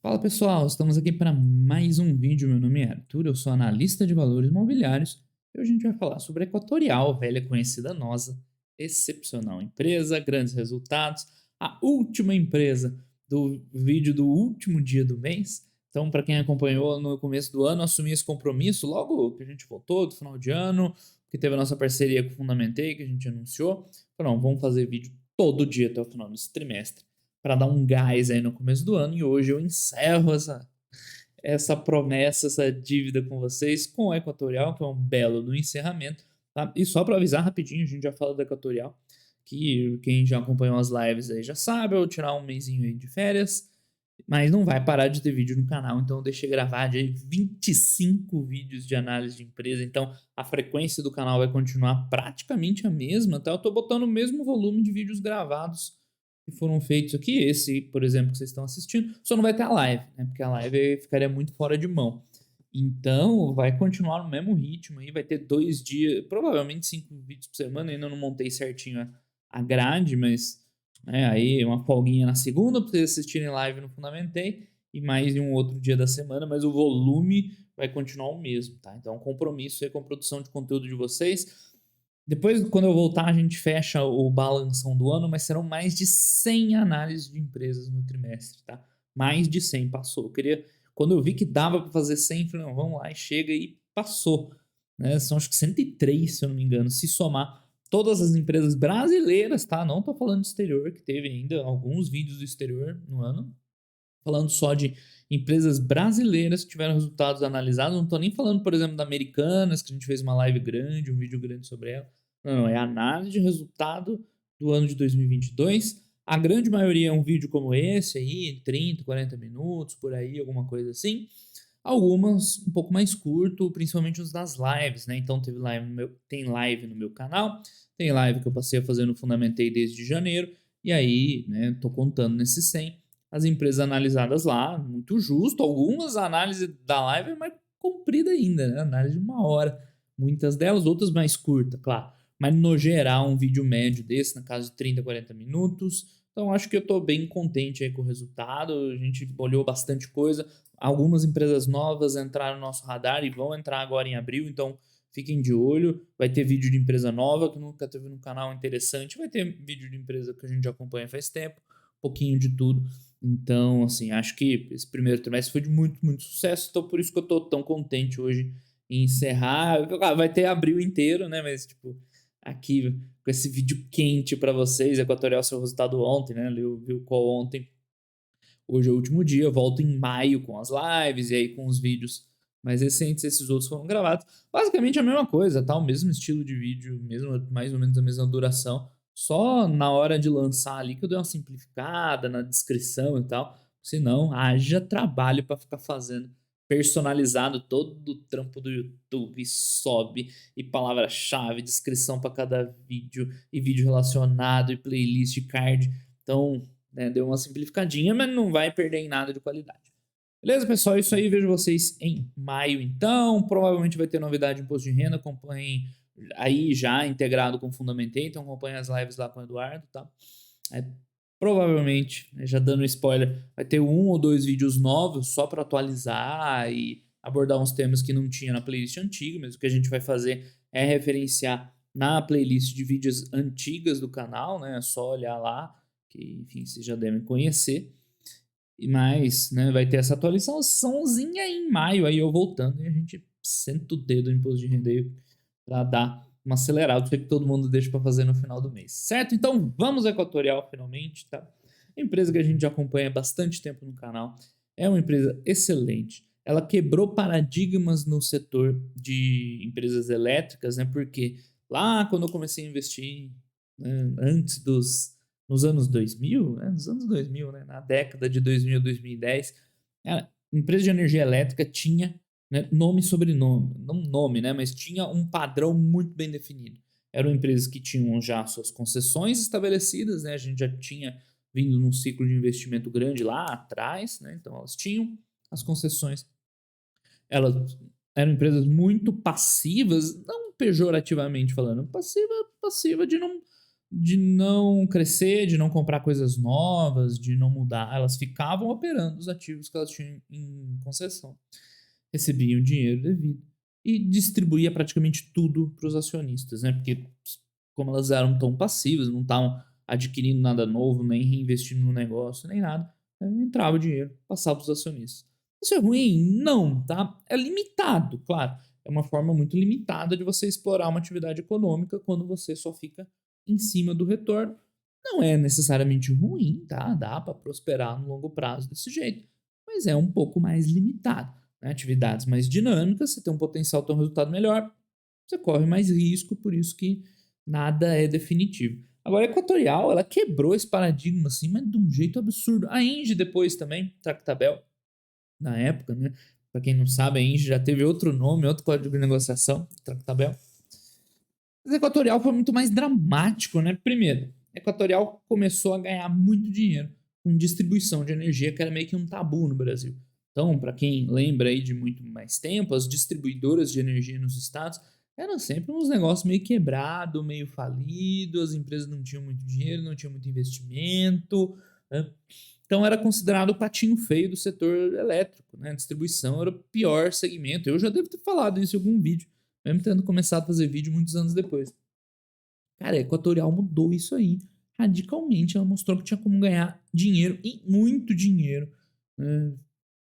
Fala pessoal, estamos aqui para mais um vídeo. Meu nome é Arthur, eu sou analista de valores imobiliários e hoje a gente vai falar sobre a Equatorial, velha conhecida nossa, excepcional empresa, grandes resultados, a última empresa do vídeo do último dia do mês. Então, para quem acompanhou no começo do ano, assumi esse compromisso logo que a gente voltou do final de ano, que teve a nossa parceria com o Fundamentei, que a gente anunciou. Falei, não, vamos fazer vídeo todo dia até o final desse trimestre para dar um gás aí no começo do ano. E hoje eu encerro essa promessa, essa dívida com vocês, com a Equatorial, que é um belo do encerramento. Tá? E só para avisar rapidinho, a gente já fala da Equatorial, que quem já acompanhou as lives aí já sabe, eu vou tirar um mesinho aí de férias, mas não vai parar de ter vídeo no canal, então eu deixei gravado aí 25 vídeos de análise de empresa, então a frequência do canal vai continuar praticamente a mesma, tá? Eu tô botando o mesmo volume de vídeos gravados que foram feitos aqui, esse, por exemplo, que vocês estão assistindo, só não vai ter a live, né? Porque a live ficaria muito fora de mão. Então, vai continuar no mesmo ritmo aí, vai ter 2 dias, provavelmente 5 vídeos por semana, ainda não montei certinho a grade, mas aí uma folguinha na segunda para vocês assistirem live no Fundamentei e mais em um outro dia da semana, mas o volume vai continuar o mesmo, tá? Então, compromisso aí com a produção de conteúdo de vocês. Depois, quando eu voltar, a gente fecha o balanção do ano, mas serão mais de 100 análises de empresas no trimestre, tá? Mais de 100 passou. Quando eu vi que dava para fazer 100, falei, não, vamos lá, e chega e passou. Né? São acho que 103, se eu não me engano, se somar todas as empresas brasileiras, tá? Não tô falando do exterior, que teve ainda alguns vídeos do exterior no ano. Falando só de empresas brasileiras que tiveram resultados analisados. Não tô nem falando, por exemplo, da Americanas, que a gente fez uma live grande, um vídeo grande sobre ela. Não, é análise de resultado do ano de 2022. A grande maioria é um vídeo como esse aí, 30, 40 minutos, por aí, alguma coisa assim. Algumas um pouco mais curto, principalmente os das lives, né? Então tem live no meu canal, tem live que eu passei a fazer no Fundamentei desde janeiro, e aí, né, tô contando nesses 100 as empresas analisadas lá, muito justo. Algumas análises da live é mais comprida ainda, né? Análise de 1 hora. Muitas delas, outras mais curtas, claro. Mas no geral, um vídeo médio desse, na casa de 30, 40 minutos. Então, acho que eu estou bem contente aí com o resultado. A gente olhou bastante coisa. Algumas empresas novas entraram no nosso radar e vão entrar agora em abril, então fiquem de olho. Vai ter vídeo de empresa nova que nunca teve no canal interessante. Vai ter vídeo de empresa que a gente acompanha faz tempo. Um pouquinho de tudo. Então, assim, acho que esse primeiro trimestre foi de muito, muito sucesso. Então, por isso que eu tô tão contente hoje em encerrar. Vai ter abril inteiro, né? Mas, tipo, aqui com esse vídeo quente para vocês. Equatorial seu resultado ontem, né? Vi o call ontem. Hoje é o último dia. Eu volto em maio com as lives e aí com os vídeos mais recentes. Esses outros foram gravados. Basicamente a mesma coisa, tá? O mesmo estilo de vídeo, mesmo, mais ou menos a mesma duração. Só na hora de lançar ali que eu dei uma simplificada na descrição e tal. Senão, haja trabalho para ficar fazendo personalizado todo o trampo do YouTube, sobe e palavra-chave, descrição para cada vídeo e vídeo relacionado e playlist card. Então, né, deu uma simplificadinha, mas não vai perder em nada de qualidade. Beleza, pessoal? É isso aí. Vejo vocês em maio, então. Provavelmente vai ter novidade de imposto de renda. Acompanhem aí já integrado com o Fundamentei. Então, acompanhem as lives lá com o Eduardo, tá? É, provavelmente, né, já dando spoiler, vai ter 1 ou 2 vídeos novos só para atualizar e abordar uns temas que não tinha na playlist antiga. Mas o que a gente vai fazer é referenciar na playlist de vídeos antigas do canal, né? É só olhar lá que, enfim, vocês já devem conhecer. E mais, né, vai ter essa atualizaçãozinha em maio, aí eu voltando e a gente senta o dedo no imposto de renda aí pra dar uma acelerada, que todo mundo deixa para fazer no final do mês. Certo? Então vamos ao Equatorial finalmente, tá? Empresa que a gente já acompanha há bastante tempo no canal. É uma empresa excelente. Ela quebrou paradigmas no setor de empresas elétricas, né? Porque lá quando eu comecei a investir, né, antes nos anos 2000, né? Nos anos 2000, né? Na década de 2000, 2010, a empresa de energia elétrica tinha, né, nome e sobrenome, não nome, né, mas tinha um padrão muito bem definido. Eram empresas que tinham já suas concessões estabelecidas, né, a gente já tinha vindo num ciclo de investimento grande lá atrás, né, então elas tinham as concessões. Elas eram empresas muito passivas, não pejorativamente falando, passiva de não. de não crescer, de não comprar coisas novas, de não mudar. Elas ficavam operando os ativos que elas tinham em concessão, recebiam o dinheiro devido e distribuía praticamente tudo para os acionistas, né? Porque como elas eram tão passivas, não estavam adquirindo nada novo, nem reinvestindo no negócio, nem nada, entrava o dinheiro, passava para os acionistas. Isso é ruim? Não, tá? É limitado, claro. É uma forma muito limitada de você explorar uma atividade econômica quando você só fica em cima do retorno. Não é necessariamente ruim, tá? Dá para prosperar no longo prazo desse jeito, mas é um pouco mais limitado, né? Atividades mais dinâmicas, você tem um potencial de ter um resultado melhor, você corre mais risco, por isso que nada é definitivo. Agora, a Equatorial, ela quebrou esse paradigma assim, mas de um jeito absurdo. A Engie depois também, Tractabel, na época, né? Para quem não sabe, a Engie já teve outro nome, outro código de negociação, Tractabel. Mas a Equatorial foi muito mais dramático, né? Primeiro, a Equatorial começou a ganhar muito dinheiro com distribuição de energia, que era meio que um tabu no Brasil. Então, para quem lembra aí de muito mais tempo, as distribuidoras de energia nos estados eram sempre uns negócios meio quebrado, meio falido, as empresas não tinham muito dinheiro, não tinham muito investimento, né? Então era considerado o patinho feio do setor elétrico, né? A distribuição era o pior segmento. Eu já devo ter falado isso em algum vídeo, mesmo tendo começado a fazer vídeo muitos anos depois. Cara, a Equatorial mudou isso aí radicalmente. Ela mostrou que tinha como ganhar dinheiro e muito dinheiro, né?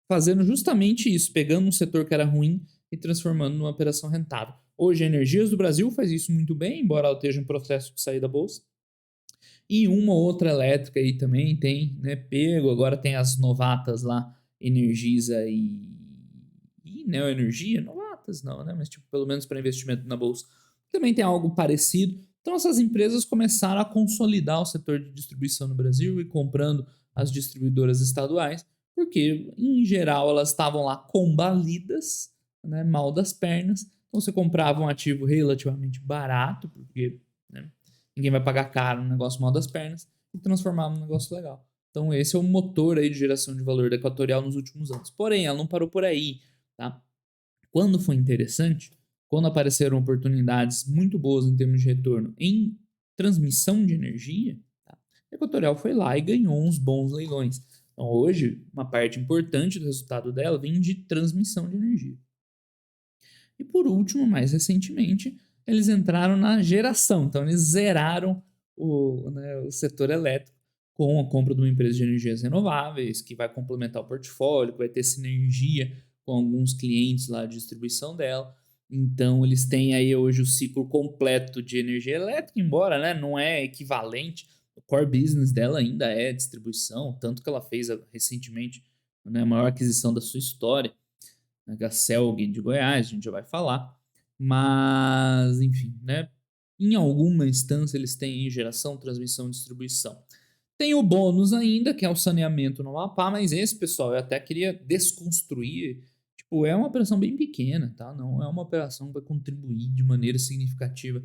Fazendo justamente isso, pegando um setor que era ruim e transformando numa operação rentável. Hoje a Energias do Brasil faz isso muito bem, embora ela esteja em processo de sair da bolsa. E uma outra elétrica aí também tem, né, pego. Agora tem as novatas lá, Energisa e Neoenergia. Novatas não, né? Mas tipo, pelo menos para investimento na bolsa. Também tem algo parecido. Então essas empresas começaram a consolidar o setor de distribuição no Brasil e comprando as distribuidoras estaduais, porque em geral elas estavam lá combalidas, né, mal das pernas. Então você comprava um ativo relativamente barato, porque, né, ninguém vai pagar caro no negócio mal das pernas, e transformar num negócio legal. Então esse é o motor aí de geração de valor da Equatorial nos últimos anos. Porém, ela não parou por aí, tá? Quando foi interessante, quando apareceram oportunidades muito boas em termos de retorno em transmissão de energia, tá? A Equatorial foi lá e ganhou uns bons leilões. Então hoje, uma parte importante do resultado dela vem de transmissão de energia. E por último, mais recentemente, eles entraram na geração. Então, eles zeraram o setor elétrico com a compra de uma empresa de energias renováveis, que vai complementar o portfólio, que vai ter sinergia com alguns clientes lá de distribuição dela. Então, eles têm aí hoje o ciclo completo de energia elétrica, embora, né, não é equivalente. O core business dela ainda é distribuição, tanto que ela fez recentemente, né, a maior aquisição da sua história, a Celg de Goiás, a gente já vai falar. Mas, enfim, né? Em alguma instância eles têm geração, transmissão e distribuição. Tem o bônus ainda, que é o saneamento no Amapá, mas esse, pessoal, eu até queria desconstruir. Tipo, é uma operação bem pequena, tá? Não é uma operação que vai contribuir de maneira significativa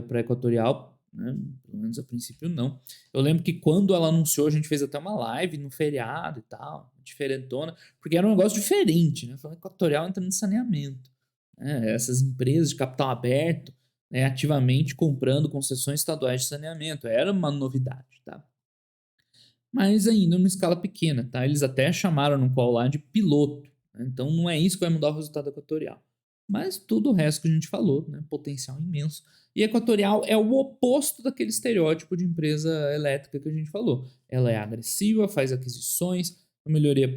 para a Equatorial, né? Pelo menos a princípio não. Eu lembro que quando ela anunciou, a gente fez até uma live no feriado e tal, diferentona, porque era um negócio diferente, né? Falando Equatorial entrando em saneamento, né? Essas empresas de capital aberto, né, ativamente comprando concessões estaduais de saneamento, era uma novidade, tá? Mas ainda numa escala pequena, tá? Eles até chamaram no call lá de piloto, né? Então não é isso que vai mudar o resultado equatorial. Mas tudo o resto que a gente falou, né? Potencial imenso. E a Equatorial é o oposto daquele estereótipo de empresa elétrica que a gente falou. Ela é agressiva, faz aquisições, melhoria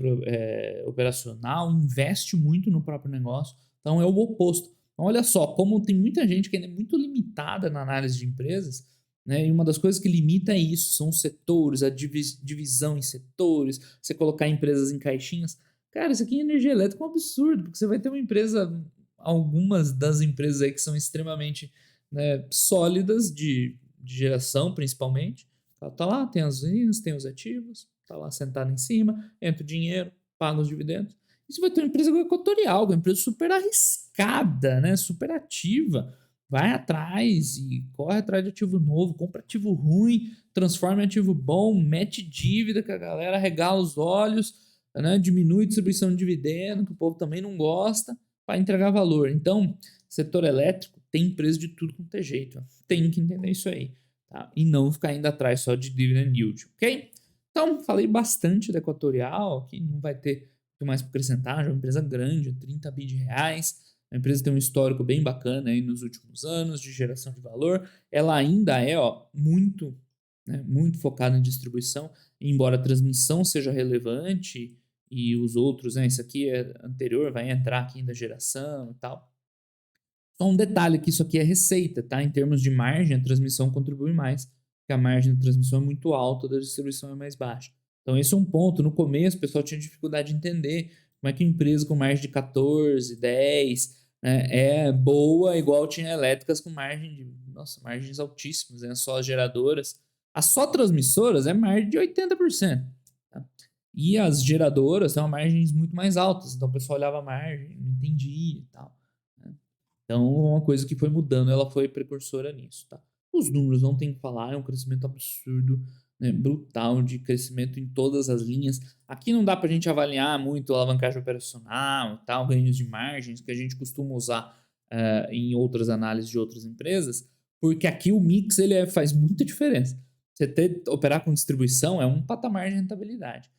operacional, investe muito no próprio negócio. Então é o oposto. Então, olha só, como tem muita gente que ainda é muito limitada na análise de empresas, né? E uma das coisas que limita é isso, são os setores, a divisão em setores, você colocar empresas em caixinhas. Cara, isso aqui em energia elétrica é um absurdo, porque você vai ter uma empresa, algumas das empresas aí que são extremamente, né, sólidas de geração, principalmente. Ela tá lá, tem as usinas, tem os ativos, tá lá sentado em cima, entra o dinheiro, paga os dividendos. E você vai ter uma empresa equatorial, uma empresa super arriscada, né, super ativa, vai atrás e corre atrás de ativo novo, compra ativo ruim, transforma em ativo bom, mete dívida que a galera regala os olhos, né? Diminui a distribuição de dividendo, que o povo também não gosta, para entregar valor. Então, setor elétrico tem empresa de tudo quanto é jeito. Tem que entender isso aí. tá? E não ficar indo atrás só de dividend yield, ok? Então, falei bastante da Equatorial, que não vai ter muito mais para acrescentar, já é uma empresa grande, 30 bi de reais, a empresa tem um histórico bem bacana aí nos últimos anos de geração de valor, ela ainda é muito, né, muito focada em distribuição, embora a transmissão seja relevante e os outros, né, isso aqui é anterior, vai entrar aqui em da geração e tal. Só um detalhe que isso aqui é receita, tá? Em termos de margem, a transmissão contribui mais, porque a margem da transmissão é muito alta, da distribuição é mais baixa. Então esse é um ponto. No começo o pessoal tinha dificuldade de entender como é que uma empresa com margem de 14, 10, né, é boa, igual tinha elétricas com margem de, nossa, margens altíssimas, né? Só as geradoras. As só transmissoras é margem de 80%. Tá? E as geradoras têm margens muito mais altas. Então o pessoal olhava a margem, não entendia e tal. Né? Então, uma coisa que foi mudando, ela foi precursora nisso, tá? Os números não tem que falar, é um crescimento absurdo, né, brutal de crescimento em todas as linhas. Aqui não dá pra gente avaliar muito a alavancagem operacional, tal, ganhos de margens que a gente costuma usar em outras análises de outras empresas, porque aqui o mix faz muita diferença. Você operar com distribuição é um patamar de rentabilidade.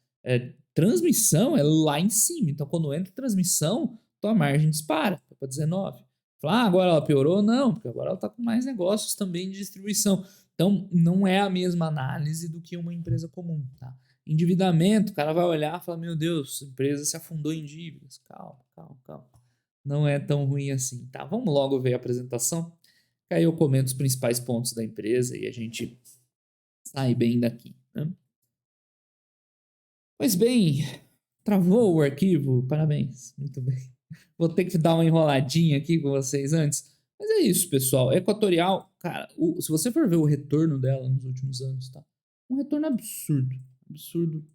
Transmissão é lá em cima. Então, quando entra transmissão, tua margem dispara para 19. Falar, agora ela piorou? Não, porque agora ela está com mais negócios também de distribuição. Então, não é a mesma análise do que uma empresa comum, tá? Endividamento, o cara vai olhar e falar, meu Deus, a empresa se afundou em dívidas. Calma, calma, calma. Não é tão ruim assim, tá? Vamos logo ver a apresentação, que aí eu comento os principais pontos da empresa e a gente sai bem daqui, né? Pois bem, travou o arquivo, parabéns, muito bem. Vou ter que dar uma enroladinha aqui com vocês antes. Mas é isso, pessoal. Equatorial, cara, se você for ver o retorno dela nos últimos anos, tá? Um retorno absurdo. Absurdo.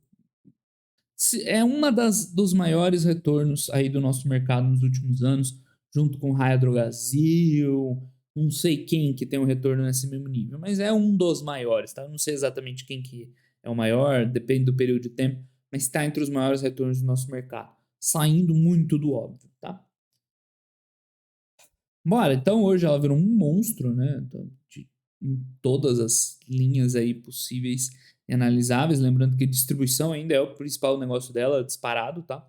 É uma dos maiores retornos aí do nosso mercado nos últimos anos, junto com Raia Drogasil, não sei quem que tem um retorno nesse mesmo nível, mas é um dos maiores, tá? Eu não sei exatamente quem que é o maior, depende do período de tempo, mas está entre os maiores retornos do nosso mercado, saindo muito do óbvio, tá? Bora, então hoje ela virou um monstro, né? Em todas as linhas aí possíveis e analisáveis. Lembrando que distribuição ainda é o principal negócio dela, disparado, tá?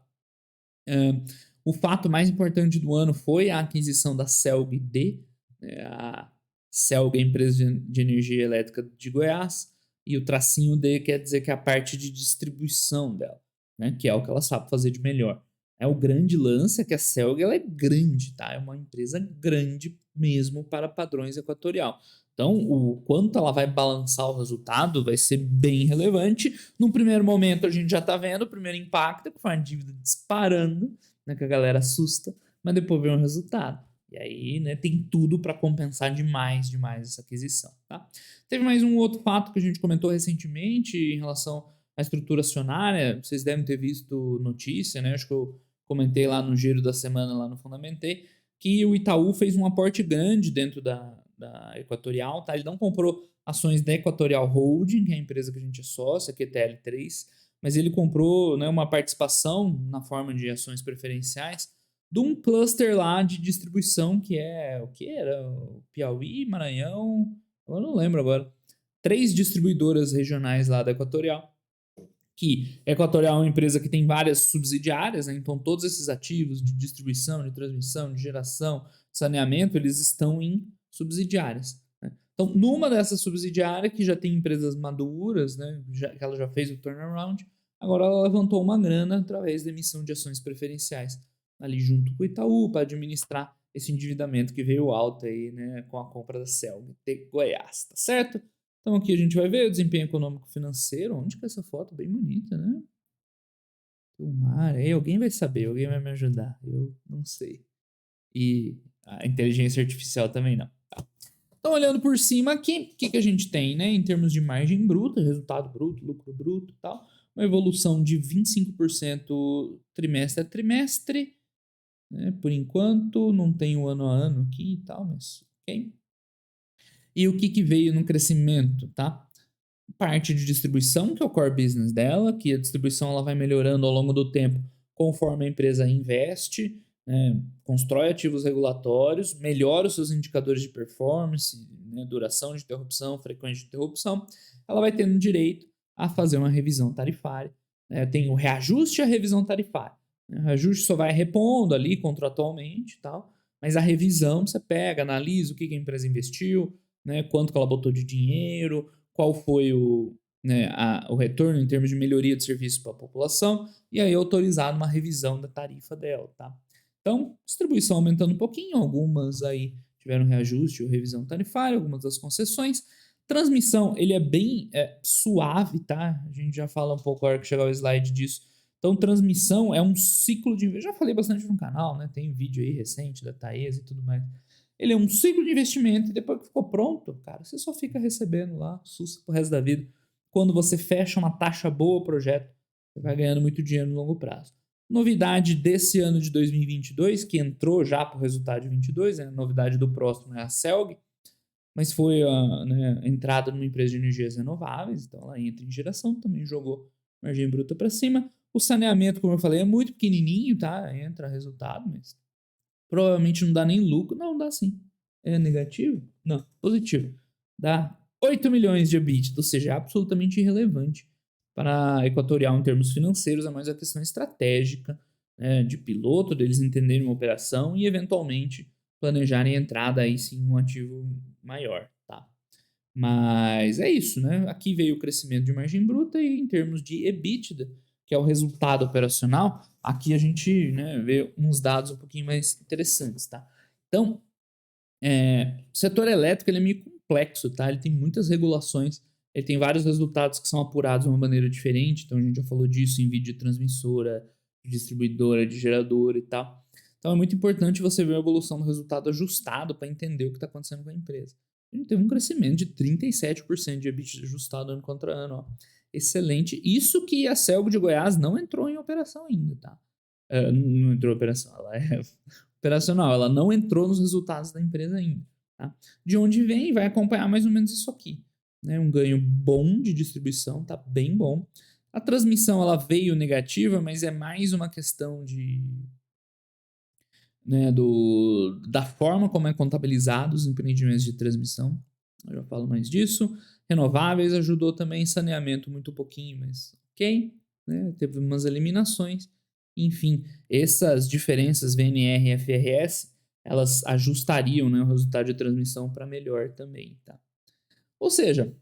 O fato mais importante do ano foi a aquisição da CELG-D, né? A CELG é a empresa de energia elétrica de Goiás, e o tracinho D quer dizer que é a parte de distribuição dela, né? Que é o que ela sabe fazer de melhor. O grande lance é que a CELG ela é grande, tá? É uma empresa grande mesmo para padrões equatorial. Então, o quanto ela vai balançar o resultado vai ser bem relevante. No primeiro momento, a gente já está vendo o primeiro impacto, que foi a dívida disparando, né, que a galera assusta, mas depois vem o resultado. E aí, né, tem tudo para compensar demais essa aquisição, tá? Teve mais um outro fato que a gente comentou recentemente em relação à estrutura acionária. Vocês devem ter visto notícia, né? Acho que eu comentei lá no giro da semana, lá no Fundamentei, que o Itaú fez um aporte grande dentro da Equatorial, tá? Ele não comprou ações da Equatorial Holding, que é a empresa que a gente é sócio, a QTL3, mas ele comprou, né, uma participação na forma de ações preferenciais de um cluster lá de distribuição que é o que era? O Piauí, Maranhão, eu não lembro agora. 3 distribuidoras regionais lá da Equatorial, que a Equatorial é uma empresa que tem várias subsidiárias, né? Então todos esses ativos de distribuição, de transmissão, de geração, saneamento, eles estão em subsidiárias. Né? Então, numa dessas subsidiárias, que já tem empresas maduras, né? Que ela já fez o turnaround, agora ela levantou uma grana através da emissão de ações preferenciais, ali junto com o Itaú, para administrar esse endividamento que veio alto aí, né? Com a compra da CELG de Goiás, tá certo? Então aqui a gente vai ver o desempenho econômico financeiro. Onde que é essa foto? Bem bonita, né? O mar. Aí alguém vai saber, alguém vai me ajudar. Eu não sei. E a inteligência artificial também não. Tá. Então, olhando por cima aqui, o que a gente tem, né? Em termos de margem bruta, resultado bruto, lucro bruto e tal. Uma evolução de 25% trimestre a trimestre. Né? Por enquanto, não tem o ano a ano aqui e tal, mas ok. E o que veio no crescimento, tá? Parte de distribuição, que é o core business dela, que a distribuição ela vai melhorando ao longo do tempo conforme a empresa investe, né, constrói ativos regulatórios, melhora os seus indicadores de performance, né, duração de interrupção, frequência de interrupção, ela vai tendo direito a fazer uma revisão tarifária. Né? Tem o reajuste e a revisão tarifária. Né? O reajuste só vai repondo ali contratualmente e tal, mas a revisão você pega, analisa o que a empresa investiu, né, quanto que ela botou de dinheiro, qual foi o retorno em termos de melhoria de serviço para a população, e aí autorizar uma revisão da tarifa dela, tá? Então, distribuição aumentando um pouquinho, algumas aí tiveram reajuste ou revisão tarifária, algumas das concessões. Transmissão, ele é bem suave, tá? A gente já fala um pouco a hora que chegar o slide disso. Então, transmissão é um ciclo de... Eu já falei bastante no canal, né? Tem um vídeo aí recente da Taesa e tudo mais. Ele é um ciclo de investimento e depois que ficou pronto, cara, você só fica recebendo lá, sussa pro resto da vida. Quando você fecha uma taxa boa ao projeto, você vai ganhando muito dinheiro no longo prazo. Novidade desse ano de 2022, que entrou já para o resultado de 22, né? A novidade do próximo é a CELG, mas foi a entrada numa empresa de energias renováveis, então ela entra em geração, também jogou margem bruta para cima. O saneamento, como eu falei, é muito pequenininho, tá? Entra resultado, mas provavelmente não dá nem lucro. Não, dá sim. É negativo? Não, positivo. Dá 8 milhões de EBITDA, ou seja, é absolutamente irrelevante para a Equatorial em termos financeiros, é mais a questão estratégica, né, de piloto, deles entenderem uma operação e eventualmente planejarem a entrada aí sim em um ativo maior, tá? Mas é isso, né? Aqui veio o crescimento de margem bruta e em termos de EBITDA, que é o resultado operacional, aqui a gente, né, vê uns dados um pouquinho mais interessantes, tá? Então, o setor elétrico ele é meio complexo, tá? Ele tem muitas regulações, ele tem vários resultados que são apurados de uma maneira diferente, então a gente já falou disso em vídeo de transmissora, de distribuidora, de geradora e tal. Então é muito importante você ver a evolução do resultado ajustado para entender o que está acontecendo com a empresa. A gente teve um crescimento de 37% de EBITDA ajustado ano contra ano, ó. Excelente. Isso que a Celg de Goiás não entrou em operação ainda, tá? Não entrou em operação, ela é operacional, ela não entrou nos resultados da empresa ainda. Tá? De onde vem, vai acompanhar mais ou menos isso aqui. Né? Um ganho bom de distribuição, tá bem bom. A transmissão ela veio negativa, mas é mais uma questão de, né, da forma como é contabilizado os empreendimentos de transmissão. Eu já falo mais disso. Renováveis ajudou também, saneamento muito pouquinho, mas ok. Né? Teve umas eliminações. Enfim, essas diferenças VNR e FRS, elas ajustariam, né, o resultado de transmissão para melhor também. Tá? Ou seja,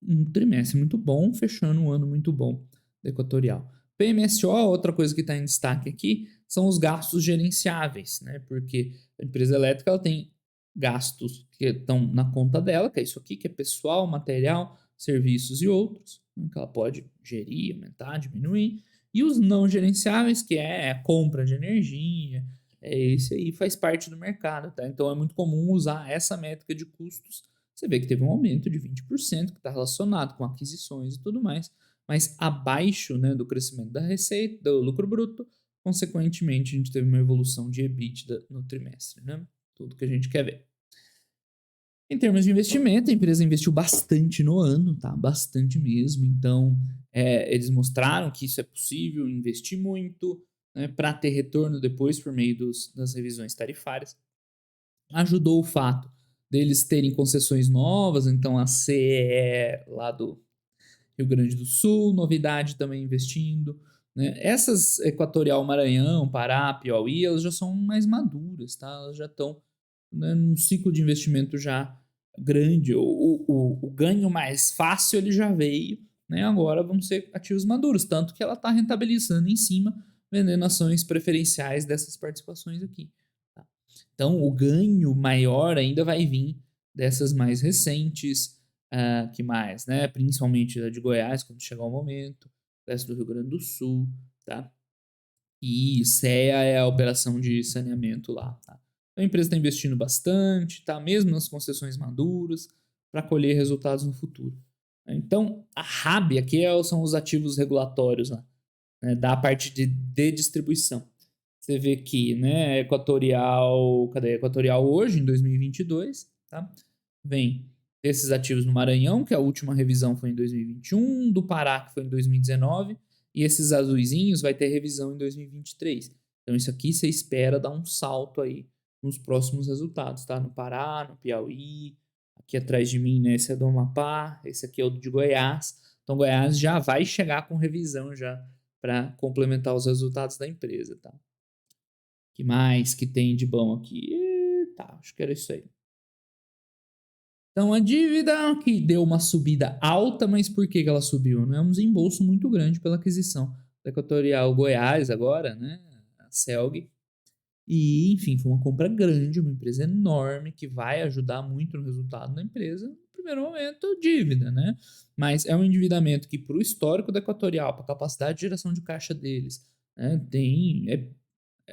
um trimestre muito bom, fechando um ano muito bom da Equatorial. PMSO, outra coisa que está em destaque aqui, são os gastos gerenciáveis, né? Porque a empresa elétrica ela tem gastos que estão na conta dela, que é isso aqui, que é pessoal, material, serviços e outros, né? Que ela pode gerir, aumentar, diminuir. E os não gerenciáveis, que é a compra de energia, esse aí faz parte do mercado, tá? Então é muito comum usar essa métrica de custos. Você vê que teve um aumento de 20% que está relacionado com aquisições e tudo mais, mas abaixo, né, do crescimento da receita, do lucro bruto, consequentemente a gente teve uma evolução de EBITDA no trimestre, né? Tudo que a gente quer ver. Em termos de investimento, a empresa investiu bastante no ano, tá? Bastante mesmo. Então, eles mostraram que isso é possível, investir muito, né, para ter retorno depois por meio das revisões tarifárias. Ajudou o fato deles terem concessões novas, então a CEE lá do Rio Grande do Sul, novidade também investindo. Né? Essas Equatorial Maranhão, Pará, Piauí, elas já são mais maduras, tá? Elas já estão, né, num ciclo de investimento já grande. O ganho mais fácil ele já veio, né? Agora vão ser ativos maduros, tanto que ela está rentabilizando em cima, vendendo ações preferenciais dessas participações aqui. Tá? Então o ganho maior ainda vai vir dessas mais recentes. Que mais, né? Principalmente da de Goiás, quando chegar o momento, resto do Rio Grande do Sul, tá? E CEA é a operação de saneamento lá, tá? Então, a empresa está investindo bastante, tá? Mesmo nas concessões maduras, para colher resultados no futuro. Então, a RAB aqui são os ativos regulatórios lá, né? Da parte de distribuição. Você vê que, né, Equatorial, cadê? Equatorial hoje, em 2022, tá? Vem desses ativos no Maranhão, que a última revisão foi em 2021, do Pará, que foi em 2019, e esses azuizinhos vai ter revisão em 2023. Então isso aqui você espera dar um salto aí nos próximos resultados, tá? No Pará, no Piauí, aqui atrás de mim, né? Esse é do Amapá, esse aqui é o de Goiás. Então Goiás já vai chegar com revisão já para complementar os resultados da empresa, tá? Que mais que tem de bom aqui? Tá, acho que era isso aí. Então a dívida que deu uma subida alta, mas por que ela subiu? Não é um desembolso muito grande pela aquisição da Equatorial Goiás agora, né? A CELG. E, enfim, foi uma compra grande, uma empresa enorme que vai ajudar muito no resultado da empresa. No primeiro momento, dívida, né? Mas é um endividamento que, para o histórico da Equatorial, para a capacidade de geração de caixa deles, né,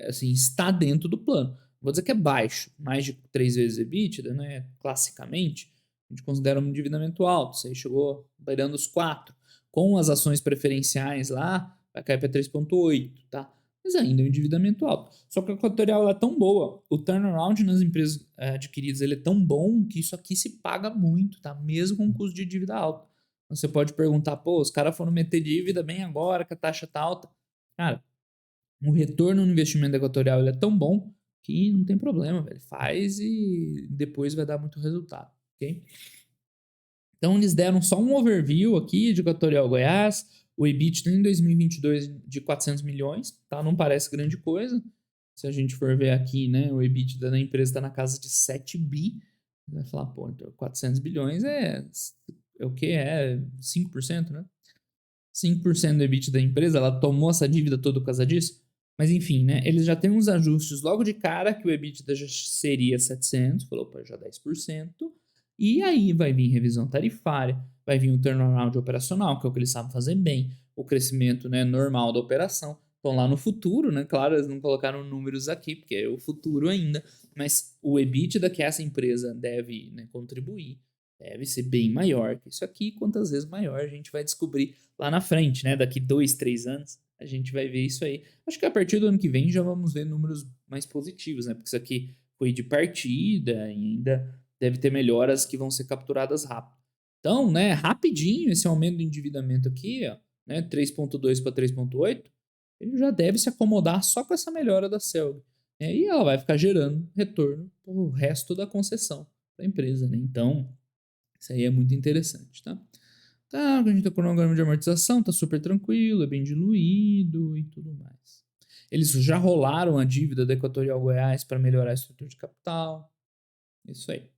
assim, está dentro do plano. Vou dizer que é baixo, mais de 3 vezes EBITDA, né? Classicamente, a gente considera um endividamento alto. Isso aí chegou beirando os 4. Com as ações preferenciais lá, vai cair para 3,8, tá? Mas ainda é um endividamento alto. Só que a Equatorial é tão boa, o turnaround nas empresas adquiridas ele é tão bom que isso aqui se paga muito, tá? Mesmo com custo de dívida alto. Então, você pode perguntar, pô, os caras foram meter dívida bem agora que a taxa tá alta. Cara, o retorno no investimento da Equatorial ele é tão bom que não tem problema, velho. Faz e depois vai dar muito resultado, ok? Então eles deram só um overview aqui de Equatorial Goiás, o EBITDA em 2022 de 400 milhões, tá? Não parece grande coisa. Se a gente for ver aqui, né, o EBITDA da empresa está na casa de 7 bi. Você vai falar, pô, então 400 bilhões é o que? É 5%, né? 5% do EBITDA da empresa, ela tomou essa dívida toda por causa disso. Mas enfim, né? Eles já têm uns ajustes logo de cara que o EBITDA já seria 700, falou, pô, já 10%. E aí vai vir revisão tarifária, vai vir um turnaround operacional, que é o que eles sabem fazer bem, o crescimento, né, normal da operação. Então lá no futuro, né, claro, eles não colocaram números aqui, porque é o futuro ainda, mas o EBITDA que essa empresa deve, né, contribuir deve ser bem maior que isso aqui. Quantas vezes maior a gente vai descobrir lá na frente, né? Daqui 2, 3 anos a gente vai ver isso aí. Acho que a partir do ano que vem já vamos ver números mais positivos, né? Porque isso aqui foi de partida e ainda deve ter melhoras que vão ser capturadas rápido. Então, né, rapidinho esse aumento do endividamento aqui, ó, né, 3,2 para 3,8, ele já deve se acomodar só com essa melhora da CELG. E aí ela vai ficar gerando retorno pro resto da concessão da empresa, né? Então, isso aí é muito interessante, tá? Tá, a gente tá com o cronograma de amortização, tá super tranquilo, é bem diluído e tudo mais. Eles já rolaram a dívida da Equatorial Goiás para melhorar a estrutura de capital. Isso aí.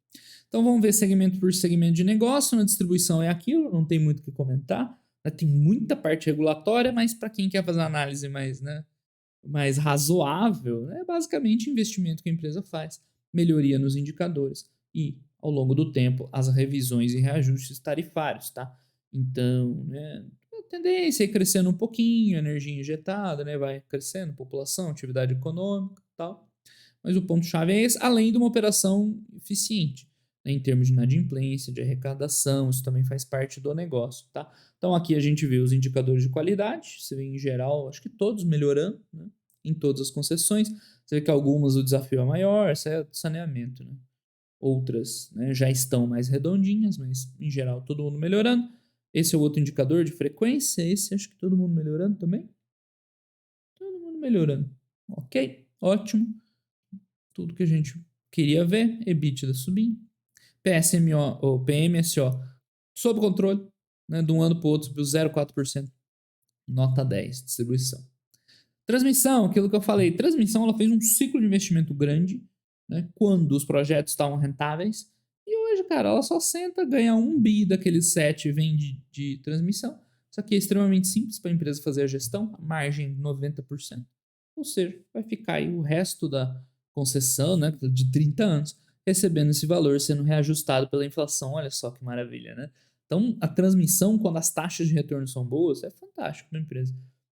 Então vamos ver segmento por segmento de negócio. Na distribuição é aquilo, não tem muito o que comentar. Tem muita parte regulatória, mas para quem quer fazer uma análise mais, né, mais razoável, é basicamente investimento que a empresa faz, melhoria nos indicadores e, ao longo do tempo, as revisões e reajustes tarifários, tá? Então, né, a tendência é ir crescendo um pouquinho, energia injetada, né, vai crescendo, população, atividade econômica e tal. Mas o ponto-chave é esse, além de uma operação eficiente, né, em termos de inadimplência, de arrecadação, isso também faz parte do negócio, tá? Então aqui a gente vê os indicadores de qualidade, você vê em geral, acho que todos melhorando, né, em todas as concessões. Você vê que algumas o desafio é maior, essa é do saneamento, né? Outras, né, já estão mais redondinhas, mas em geral todo mundo melhorando. Esse é o outro indicador de frequência, esse acho que todo mundo melhorando também. Todo mundo melhorando. Ok, ótimo. Tudo que a gente queria ver, EBITDA subindo. PSMO, ou PMSO, sob controle, né, de um ano para o outro subiu 0,4%, nota 10, distribuição. Transmissão, aquilo que eu falei, transmissão ela fez um ciclo de investimento grande, né, quando os projetos estavam rentáveis, e hoje, cara, ela só senta, ganha 1 bi daqueles 7 e vende de transmissão. Isso aqui é extremamente simples para a empresa fazer a gestão, a margem 90%. Ou seja, vai ficar aí o resto da concessão, né, de 30 anos, recebendo esse valor, sendo reajustado pela inflação. Olha só que maravilha, né? Então, a transmissão, quando as taxas de retorno são boas, é fantástico para a empresa.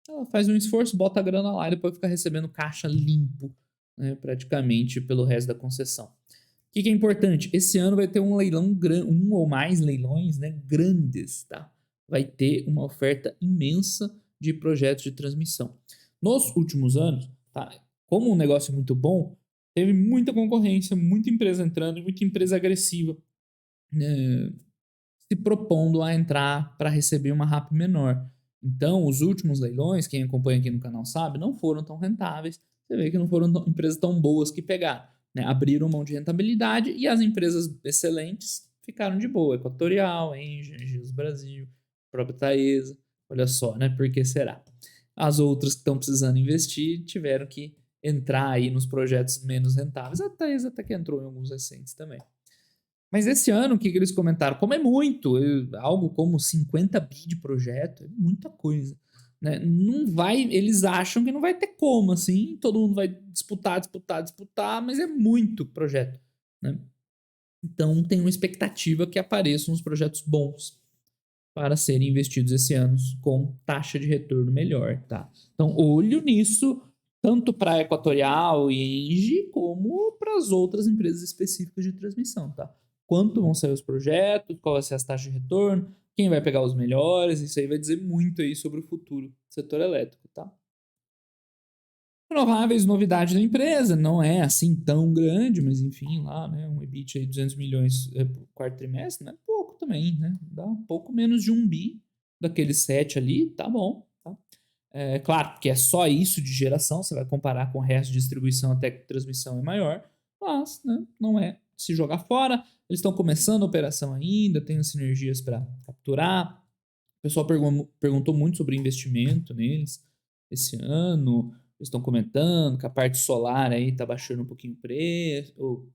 Ela faz um esforço, bota a grana lá e depois fica recebendo caixa limpo, né, praticamente pelo resto da concessão. O que é importante? Esse ano vai ter um leilão, um ou mais leilões, né, grandes, tá? Vai ter uma oferta imensa de projetos de transmissão. Nos últimos anos, tá? Como o negócio é muito bom, teve muita concorrência, muita empresa entrando, muita empresa agressiva, né, se propondo a entrar para receber uma RAP menor. Então, os últimos leilões, quem acompanha aqui no canal sabe, não foram tão rentáveis. você vê que não foram empresas tão boas que pegaram, né? Abriram mão de rentabilidade e as empresas excelentes ficaram de boa. Equatorial, Engie, Energias Brasil, própria Taesa. Olha só, né? Por que será? As outras que estão precisando investir tiveram que entrar aí nos projetos menos rentáveis. A Taesa até que entrou em alguns recentes também. Mas esse ano, o que eles comentaram? Como é muito, algo como 50 bi de projeto, é muita coisa. Né? Não vai, eles acham que não vai ter como, assim, todo mundo vai disputar, mas é muito projeto. Né? Então, tem uma expectativa que apareçam uns projetos bons para serem investidos esse ano com taxa de retorno melhor, tá? Então, olho nisso, tanto para a Equatorial e Engie, como para as outras empresas específicas de transmissão, tá? Quanto vão sair os projetos, qual vai ser as taxas de retorno, quem vai pegar os melhores, isso aí vai dizer muito aí sobre o futuro do setor elétrico, tá? Renováveis, novidade da empresa, não é assim tão grande, mas enfim, lá, né, um EBIT aí 200 milhões por quarto trimestre, não é pouco também, né? Dá um pouco menos de 1 bi daqueles 7 ali, tá bom, tá? É claro que é só isso de geração, você vai comparar com o resto de distribuição até que transmissão é maior, mas, né, não é se jogar fora. Eles estão começando a operação ainda, tem as sinergias para capturar. O pessoal perguntou muito sobre investimento neles esse ano. Eles estão comentando que a parte solar aí está baixando um pouquinho o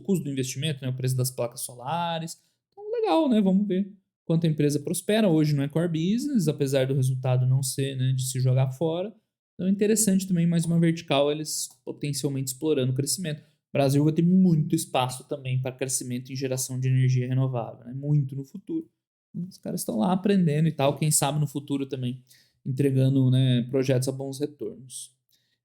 custo do investimento, né, o preço das placas solares. Então, legal, né? Vamos ver quanto a empresa prospera. Hoje não é core business, apesar do resultado não ser, né, de se jogar fora. Então é interessante também, mais uma vertical, eles potencialmente explorando o crescimento. O Brasil vai ter muito espaço também para crescimento em geração de energia renovável, né? Muito no futuro. Os caras estão lá aprendendo e tal, quem sabe no futuro também entregando, né, projetos a bons retornos.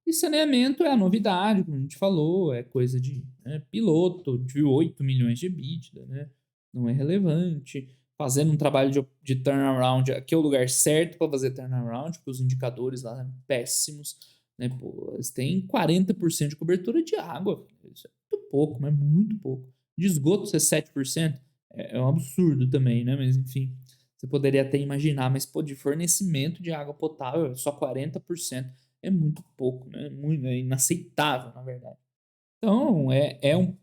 E saneamento é a novidade, como a gente falou, é coisa de, né, piloto, de 8 milhões de EBITDA, né? Não é relevante. Fazendo um trabalho de turnaround, aqui é o lugar certo para fazer turnaround, porque os indicadores lá são péssimos. Né? Pô, eles têm 40% de cobertura de água. Isso é muito pouco, mas muito pouco. De esgoto ser 7% é um absurdo também, né? Mas enfim, você poderia até imaginar, mas pô, de fornecimento de água potável, só 40% é muito pouco, né? É inaceitável, na verdade. Então, é um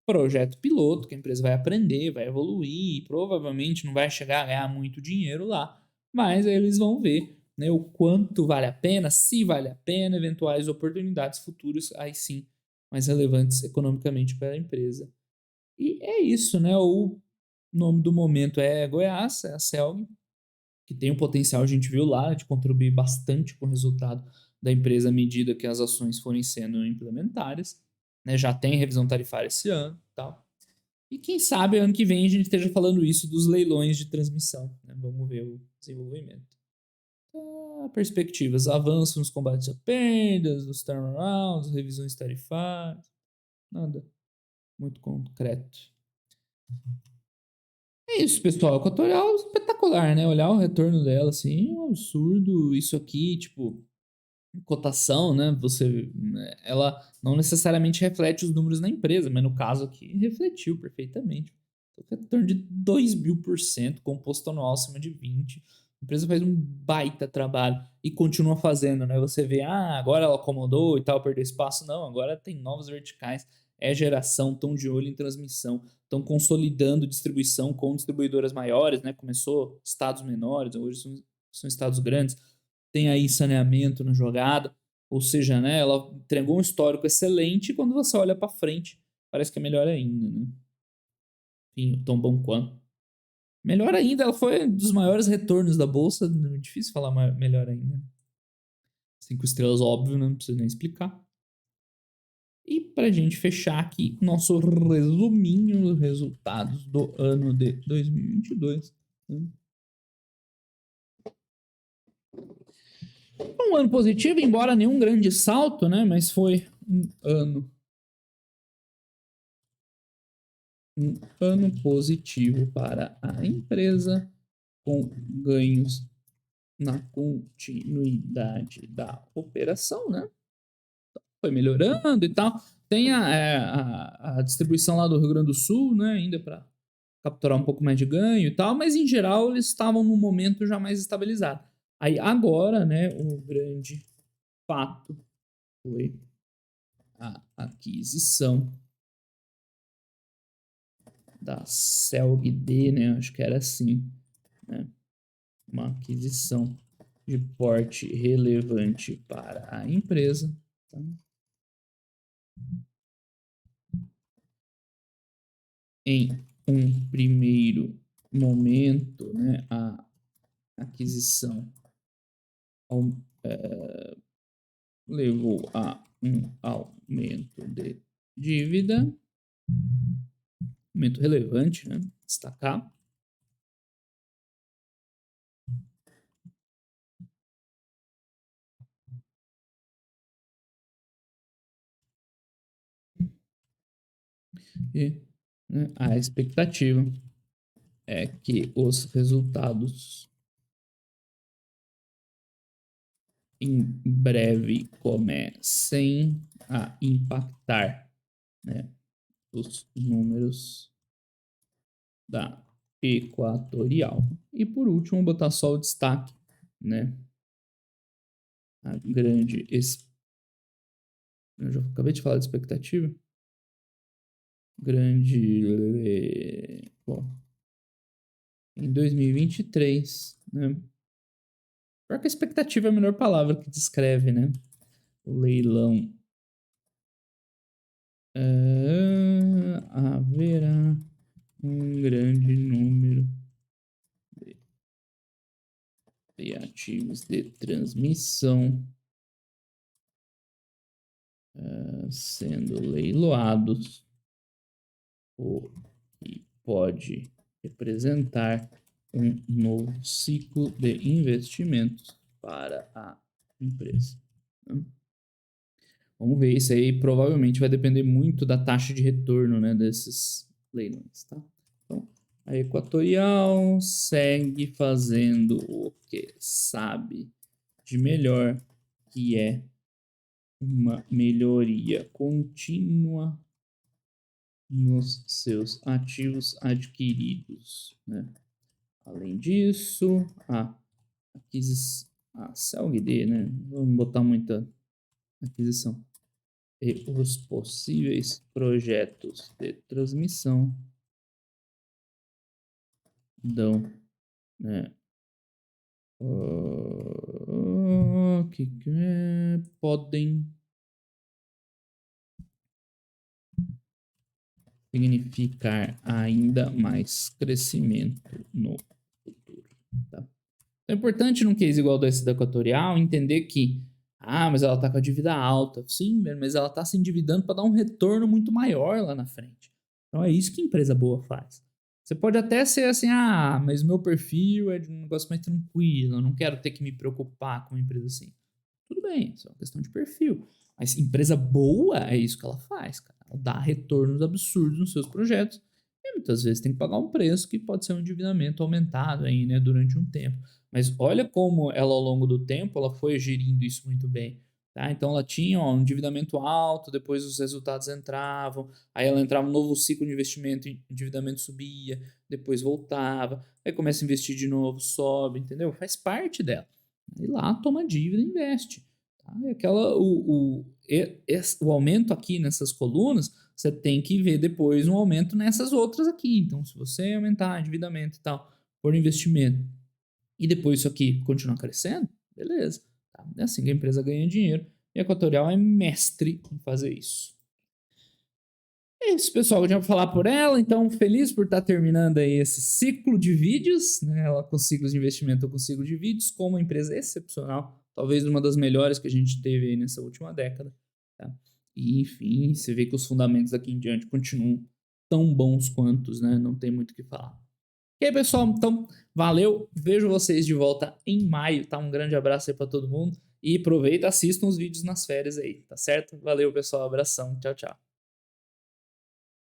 projeto piloto que a empresa vai aprender, vai evoluir, provavelmente não vai chegar a ganhar muito dinheiro lá, mas aí eles vão ver, né, o quanto vale a pena, se vale a pena, eventuais oportunidades futuras, aí sim, mais relevantes economicamente para a empresa. E é isso, né? O nome do momento é Goiás, é a Celg, que tem um potencial, a gente viu lá, de contribuir bastante com o resultado da empresa à medida que as ações forem sendo implementadas. Né? Já tem revisão tarifária esse ano e tal. E quem sabe ano que vem a gente esteja falando isso dos leilões de transmissão. Né? Vamos ver o desenvolvimento. Perspectivas, avanço nos combates a perdas, nos turnarounds, revisões tarifárias. Nada muito concreto. É isso, pessoal. A Equatorial é espetacular, né? Olhar o retorno dela, assim, é um absurdo. Isso aqui, tipo, cotação, né? Ela não necessariamente reflete os números na empresa, mas no caso aqui, refletiu perfeitamente. Então, retorno de 2.000%, composto anual acima de 20%. A empresa faz um baita trabalho e continua fazendo, né? Você vê, agora ela acomodou e tal, perdeu espaço. Não, agora tem novos verticais, é geração, estão de olho em transmissão, estão consolidando distribuição com distribuidoras maiores, né? Começou estados menores, hoje são estados grandes. Tem aí saneamento na jogada, ou seja, né? Ela entregou um histórico excelente e quando você olha para frente, parece que é melhor ainda, né? Enfim, tão bom quanto. Melhor ainda, ela foi um dos maiores retornos da bolsa. É difícil falar melhor ainda. 5 estrelas, óbvio, né? Não precisa nem explicar. E pra gente fechar aqui, nosso resuminho dos resultados do ano de 2022. Um ano positivo, embora nenhum grande salto, né? Mas foi um ano positivo para a empresa, com ganhos na continuidade da operação, né? Foi melhorando e tal. Tem a distribuição lá do Rio Grande do Sul, né? Ainda para capturar um pouco mais de ganho e tal, mas em geral eles estavam num momento já mais estabilizado. Aí agora, né? O grande fato foi a aquisição da CELG-D, né? Acho que era assim, né? Uma aquisição de porte relevante para a empresa. Tá? Em um primeiro momento, né, a aquisição levou a um aumento de dívida, aumento relevante, né? Destacar. E, né, a expectativa é que os resultados em breve comecem a impactar, né, os números da Equatorial. E por último, botar só o destaque, né? A grande. Eu já acabei de falar de expectativa. Grande. Bom, em 2023, né? Pior que a expectativa é a melhor palavra que descreve, né? O leilão. Haverá um grande número de ativos de transmissão sendo leiloados, o que pode representar um novo ciclo de investimentos para a empresa. Vamos ver, isso aí provavelmente vai depender muito da taxa de retorno, né, desses leilões, tá? Então, a Equatorial segue fazendo o que sabe de melhor, que é uma melhoria contínua nos seus ativos adquiridos, né? Além disso, a CELG-D, né? Vamos botar muita aquisição. E os possíveis projetos de transmissão dão, né? Podem significar ainda mais crescimento no futuro. Tá? É importante num case igual desse da Equatorial entender que, mas ela tá com a dívida alta. Sim, mas ela tá se endividando para dar um retorno muito maior lá na frente. Então é isso que empresa boa faz. Você pode até ser assim, mas meu perfil é de um negócio mais tranquilo, eu não quero ter que me preocupar com uma empresa assim. Tudo bem, isso é uma questão de perfil. Mas empresa boa é isso que ela faz, cara. Ela dá retornos absurdos nos seus projetos e muitas vezes tem que pagar um preço que pode ser um endividamento aumentado aí, né, durante um tempo. Mas olha como ela, ao longo do tempo, ela foi gerindo isso muito bem. Tá? Então ela tinha um endividamento alto, depois os resultados entravam, aí ela entrava um novo ciclo de investimento, endividamento subia, depois voltava, aí começa a investir de novo, sobe, entendeu? Faz parte dela. E lá toma dívida e investe. Tá? E o aumento aqui nessas colunas, você tem que ver depois um aumento nessas outras aqui. Então, se você aumentar endividamento e tal, por investimento, e depois isso aqui continuar crescendo, beleza. Tá? É assim que a empresa ganha dinheiro. E a Equatorial é mestre em fazer isso. É isso, pessoal, eu tinha para falar por ela, então feliz por estar terminando aí esse ciclo de vídeos, né? Ela com ciclos de investimento ou com ciclo de vídeos, com uma empresa excepcional, talvez uma das melhores que a gente teve aí nessa última década, tá? E enfim, você vê que os fundamentos daqui em diante continuam tão bons quantos, né? Não tem muito o que falar. E aí, pessoal, então valeu, vejo vocês de volta em maio, tá? Um grande abraço aí para todo mundo e aproveita, assistam os vídeos nas férias aí, tá certo? Valeu, pessoal, abração, tchau, tchau.